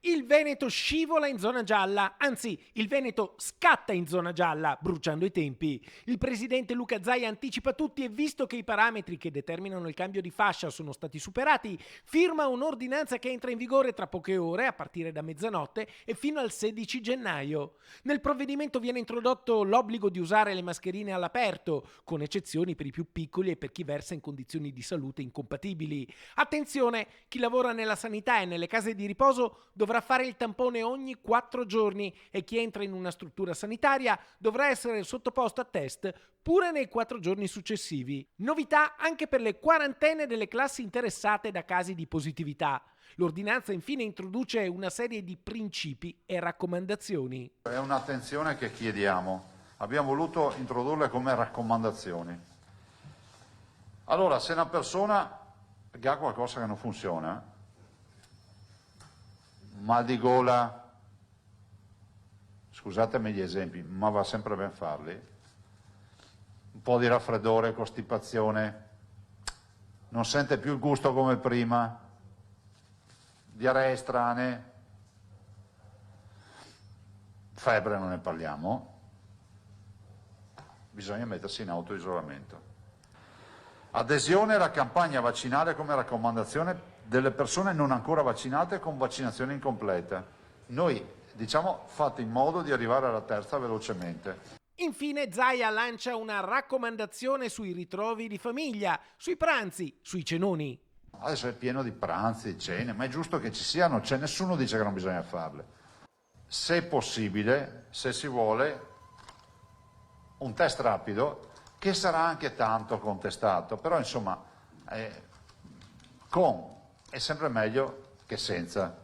Il Veneto scivola in zona gialla, anzi il Veneto scatta in zona gialla, bruciando i tempi. Il presidente Luca Zaia anticipa tutti e visto che i parametri che determinano il cambio di fascia sono stati superati, firma un'ordinanza che entra in vigore tra poche ore, a partire da mezzanotte e fino al 16 gennaio. Nel provvedimento viene introdotto l'obbligo di usare le mascherine all'aperto, con eccezioni per i più piccoli e per chi versa in condizioni di salute incompatibili. Attenzione, chi lavora nella sanità e nelle case di riposo dovrà fare il tampone ogni 4 giorni e chi entra in una struttura sanitaria dovrà essere sottoposto a test pure nei 4 giorni successivi. Novità anche per le quarantene delle classi interessate da casi di positività. L'ordinanza infine introduce una serie di principi e raccomandazioni. È un'attenzione che chiediamo. Abbiamo voluto introdurle come raccomandazioni. Allora, se una persona che ha qualcosa che non funziona, mal di gola, scusatemi gli esempi, ma va sempre ben farli, un po' di raffreddore, costipazione, non sente più il gusto come prima, diarree strane, febbre non ne parliamo, bisogna mettersi in autoisolamento. Adesione alla campagna vaccinale come raccomandazione delle persone non ancora vaccinate con vaccinazione incompleta. Noi diciamo fate in modo di arrivare alla terza velocemente. Infine Zaia lancia una raccomandazione sui ritrovi di famiglia, sui pranzi, sui cenoni. Adesso è pieno di pranzi, cene, ma è giusto che ci siano, nessuno dice che non bisogna farle. Se è possibile, se si vuole, un test rapido, che sarà anche tanto contestato, però insomma è sempre meglio che senza.